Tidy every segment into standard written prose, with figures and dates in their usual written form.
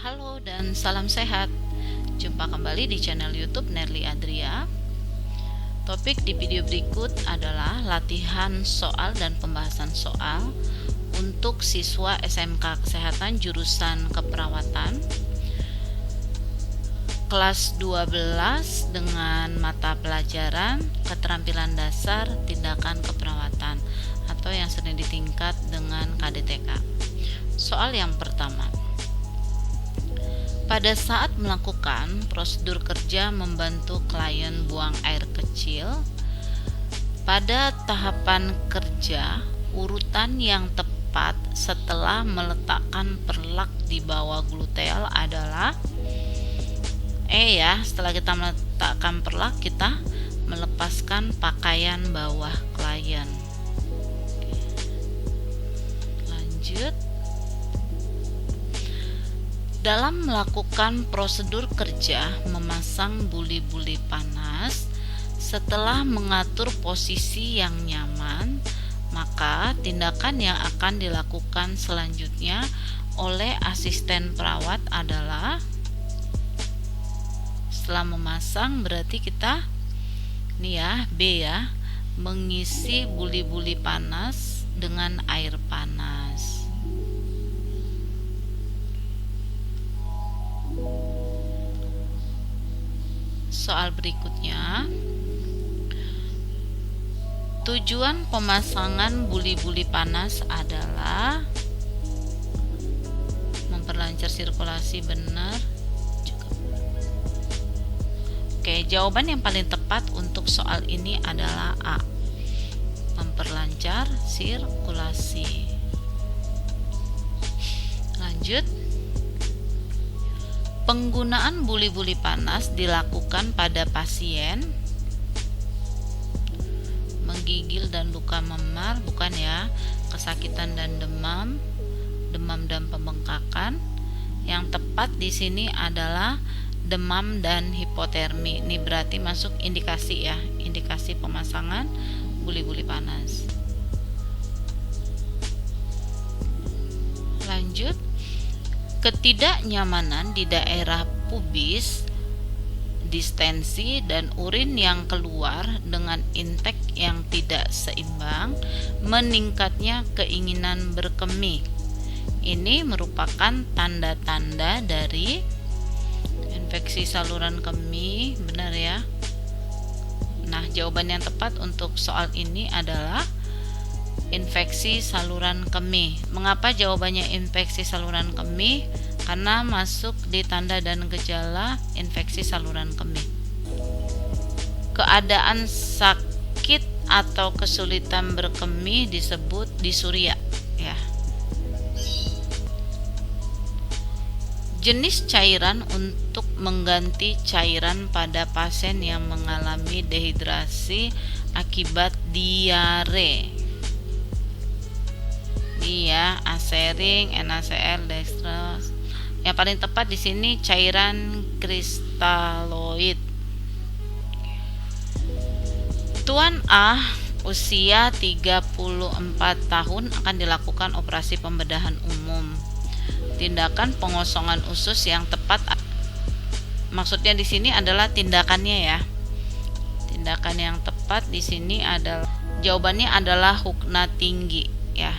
Halo dan salam sehat. Jumpa kembali di channel YouTube Nerly Adria. Topik di video berikut adalah latihan soal dan pembahasan soal untuk siswa SMK Kesehatan jurusan Keperawatan kelas 12 dengan mata pelajaran Keterampilan Dasar Tindakan Keperawatan atau yang sering ditingkat dengan KDTK. Soal yang pertama. Pada saat melakukan prosedur kerja membantu klien buang air kecil, pada tahapan kerja, urutan yang tepat setelah meletakkan perlak di bawah gluteal adalah setelah kita meletakkan perlak, kita melepaskan pakaian bawah klien. Lanjut. Dalam melakukan prosedur kerja memasang buli-buli panas, setelah mengatur posisi yang nyaman, maka tindakan yang akan dilakukan selanjutnya oleh asisten perawat adalah setelah memasang berarti kita B mengisi buli-buli panas dengan air panas. Soal berikutnya, tujuan pemasangan buli-buli panas adalah memperlancar sirkulasi, benar juga. Oke, jawaban yang paling tepat untuk soal ini adalah A, memperlancar sirkulasi. Lanjut. Penggunaan buli-buli panas dilakukan pada pasien menggigil dan luka memar, bukan ya, kesakitan dan demam dan pembengkakan. Yang tepat di sini adalah demam dan hipotermi. Ini berarti masuk indikasi indikasi pemasangan buli-buli panas. Lanjut. Ketidaknyamanan di daerah pubis, distensi, dan urin yang keluar dengan intake yang tidak seimbang, meningkatnya keinginan berkemih. Ini merupakan tanda-tanda dari infeksi saluran kemih, benar ya? Nah, jawaban yang tepat untuk soal ini adalah infeksi saluran kemih. Mengapa jawabannya infeksi saluran kemih? Karena masuk di tanda dan gejala infeksi saluran kemih. Keadaan sakit atau kesulitan berkemih disebut disuria ya. Jenis cairan untuk mengganti cairan pada pasien yang mengalami dehidrasi akibat diare. Asering, NaCl, dextrose. Yang paling tepat di sini cairan kristaloid. Tuan A usia 34 tahun akan dilakukan operasi pembedahan umum. Tindakan pengosongan usus yang tepat, maksudnya di sini adalah tindakannya ya. Tindakan yang tepat di sini adalah jawabannya adalah hukna tinggi ya.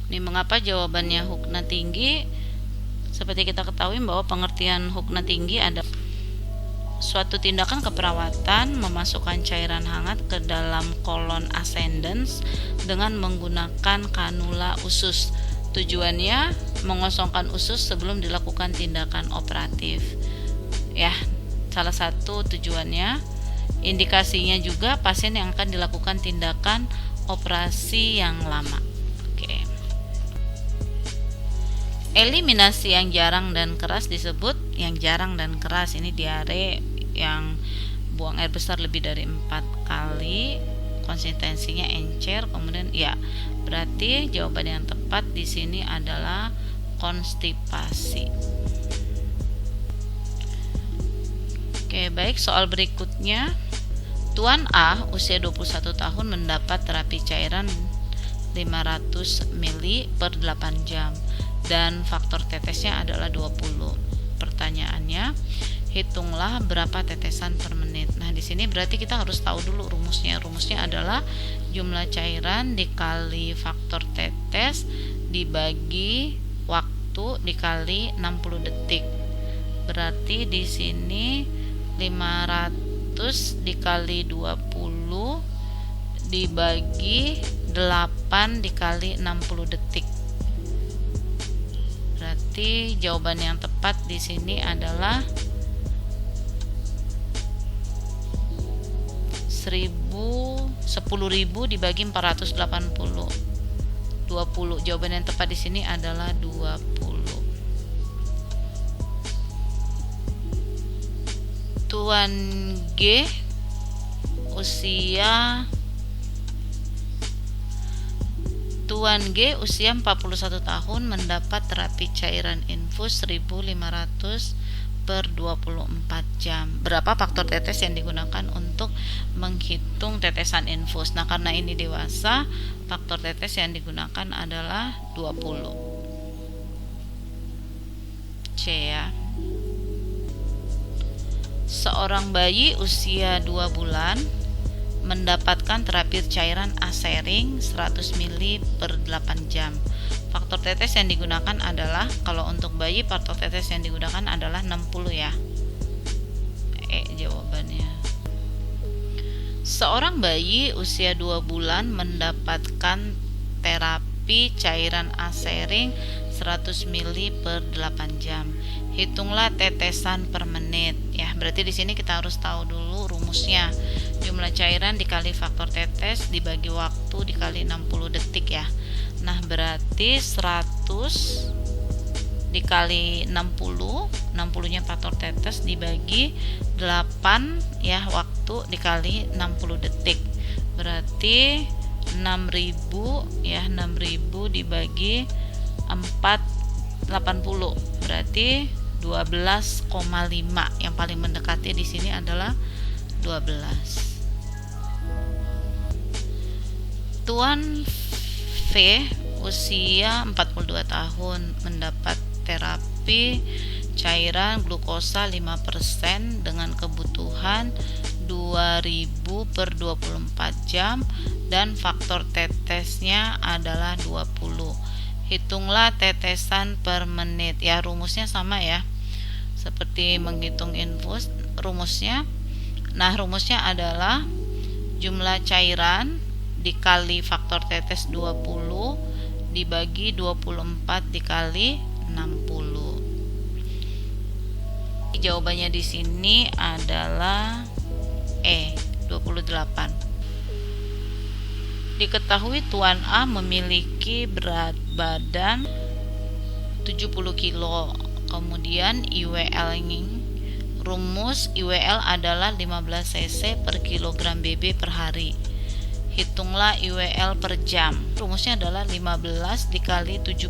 Ini mengapa jawabannya hukna tinggi? Seperti kita ketahui bahwa pengertian hukna tinggi ada suatu tindakan keperawatan memasukkan cairan hangat ke dalam kolon ascendens dengan menggunakan kanula usus. Tujuannya mengosongkan usus sebelum dilakukan tindakan operatif. Ya, salah satu tujuannya. Indikasinya juga pasien yang akan dilakukan tindakan operasi yang lama. Eliminasi yang jarang dan keras disebut yang jarang dan keras. Ini diare yang buang air besar lebih dari 4 kali, konsistensinya encer, kemudian berarti jawaban yang tepat di sini adalah konstipasi. Oke, baik, soal berikutnya. Tuan A usia 21 tahun mendapat terapi cairan 500 mili per 8 jam dan faktor tetesnya adalah 20. Pertanyaannya, hitunglah berapa tetesan per menit. Nah, di sini berarti kita harus tahu dulu rumusnya. Rumusnya adalah jumlah cairan dikali faktor tetes dibagi waktu dikali 60 detik. Berarti di sini 500 dikali 20 dibagi 8 dikali 60 detik. Berarti jawaban yang tepat di sini adalah 10.000 dibagi 480. 20. Jawaban yang tepat di sini adalah 20. Tuan G usia 41 tahun mendapat terapi cairan infus 1.500 per 24 jam. Berapa faktor tetes yang digunakan untuk menghitung tetesan infus? Nah, karena ini dewasa, faktor tetes yang digunakan adalah 20. C ya. Seorang bayi usia 2 bulan mendapatkan terapi cairan asering 100 ml per 8 jam. Faktor tetes yang digunakan adalah, kalau untuk bayi faktor tetes yang digunakan adalah 60 ya. Jawabannya. Seorang bayi usia 2 bulan mendapatkan terapi cairan asering 100 ml per 8 jam. Hitunglah tetesan per menit ya. Berarti di sini kita harus tahu dulu rumusnya. Jumlah cairan dikali faktor tetes dibagi waktu dikali 60 detik ya. Nah, berarti 100 dikali 60, 60-nya faktor tetes dibagi 8 ya, waktu dikali 60 detik. Berarti 6.000 ya, 6.000 dibagi 480. Berarti 12,5. Yang paling mendekati di sini adalah 12. Tuan V usia 42 tahun mendapat terapi cairan glukosa 5% dengan kebutuhan 2.000 per 24 jam dan faktor tetesnya adalah 20. Hitunglah tetesan per menit. Ya, rumusnya sama ya, seperti menghitung infus. Rumusnya adalah jumlah cairan dikali faktor tetes 20 dibagi 24 dikali 60. Jawabannya di sini adalah 28. Diketahui Tuan A memiliki berat badan 70 kilo. Kemudian IWL-nya, rumus IWL adalah 15 cc per kilogram BB per hari. Hitunglah IWL per jam. Rumusnya adalah 15 dikali 70.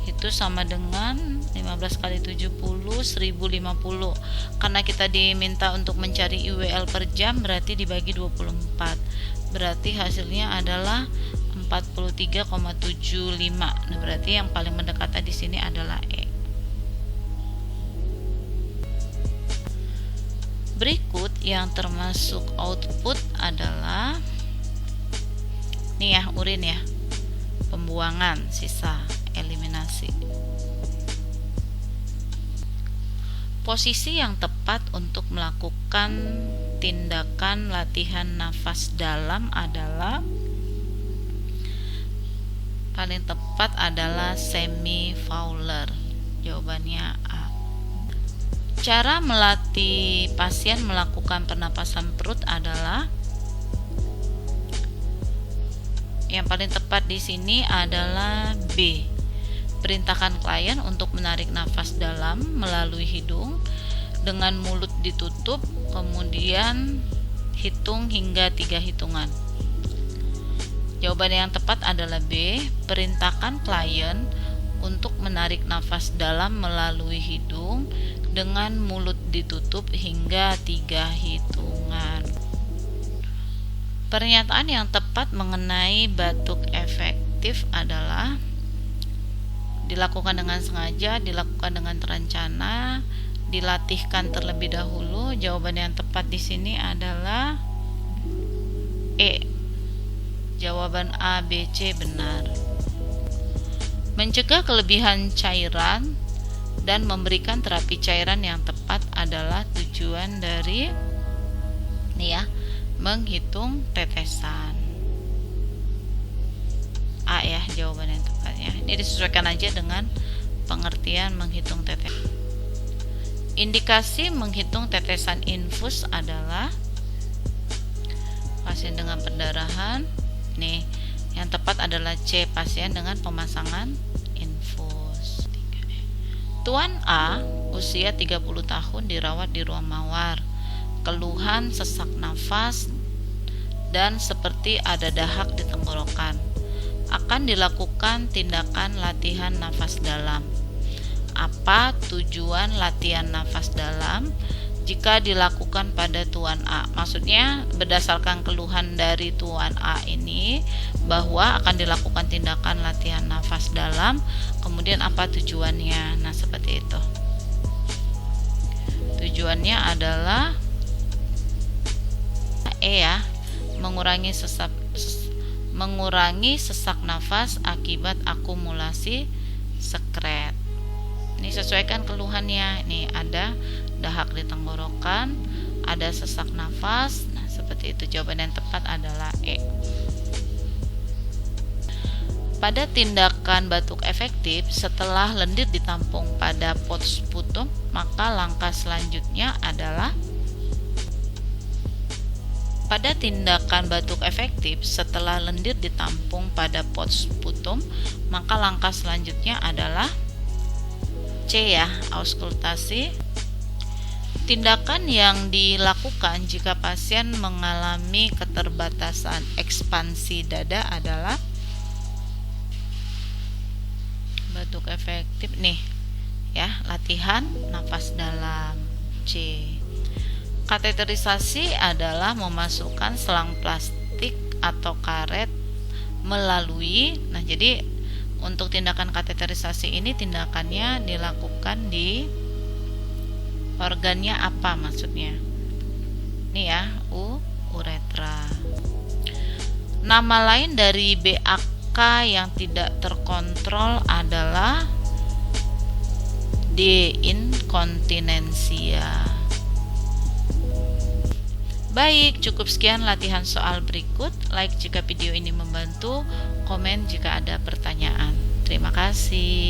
Itu sama dengan 15 kali 70, 1050. Karena kita diminta untuk mencari IWL per jam, berarti dibagi 24. Berarti hasilnya adalah 43,75. Nah, berarti yang paling mendekati di sini adalah E. Berikut yang termasuk output adalah nih ya, urin ya, pembuangan, sisa, eliminasi. Posisi yang tepat untuk melakukan tindakan latihan nafas dalam adalah, paling tepat adalah semi Fowler. Jawabannya A. Cara melatih pasien melakukan pernapasan perut adalah, yang paling tepat di sini adalah B. Perintahkan klien untuk menarik nafas dalam melalui hidung dengan mulut ditutup, kemudian hitung hingga 3 hitungan. Jawaban yang tepat adalah B. Perintahkan klien untuk menarik nafas dalam melalui hidung dengan mulut ditutup hingga 3 hitungan. Pernyataan yang tepat mengenai batuk efektif adalah dilakukan dengan sengaja, dilakukan dengan terencana, dilatihkan terlebih dahulu. Jawaban yang tepat di sini adalah E. Jawaban A, B, C benar. Mencegah kelebihan cairan dan memberikan terapi cairan yang tepat adalah tujuan dari menghitung tetesan. A ya jawaban yang tepatnya. Ini disesuaikan aja dengan pengertian menghitung tetesan. Indikasi menghitung tetesan infus adalah pasien dengan perdarahan. Nih, yang tepat adalah C, pasien dengan pemasangan infus. Tuan A, usia 30 tahun, dirawat di ruang mawar. Keluhan sesak nafas dan seperti ada dahak di tenggorokan. Akan dilakukan tindakan latihan nafas dalam. Apa tujuan latihan nafas dalam jika dilakukan pada Tuan A? Maksudnya berdasarkan keluhan dari Tuan A ini bahwa akan dilakukan tindakan latihan nafas dalam, kemudian apa tujuannya? Nah, seperti itu. Tujuannya adalah E ya, mengurangi sesak nafas akibat akumulasi sekret. Ini sesuaikan keluhannya. Ini ada dahak di tenggorokan, ada sesak nafas. Nah, seperti itu. Jawaban yang tepat adalah E. Pada tindakan batuk efektif, setelah lendir ditampung pada port sputum, maka langkah selanjutnya adalah pada tindakan batuk efektif setelah lendir ditampung pada port sputum, maka langkah selanjutnya adalah C ya, auskultasi. Tindakan yang dilakukan jika pasien mengalami keterbatasan ekspansi dada adalah batuk efektif nih ya, latihan nafas dalam. C. Kateterisasi adalah memasukkan selang plastik atau karet melalui. Nah, jadi untuk tindakan kateterisasi ini tindakannya dilakukan di organnya apa maksudnya? Ini ya, uretra. Nama lain dari BAK yang tidak terkontrol adalah D. Inkontinensia. Baik, cukup sekian latihan soal berikut. Like jika video ini membantu, komen jika ada pertanyaan. Terima kasih.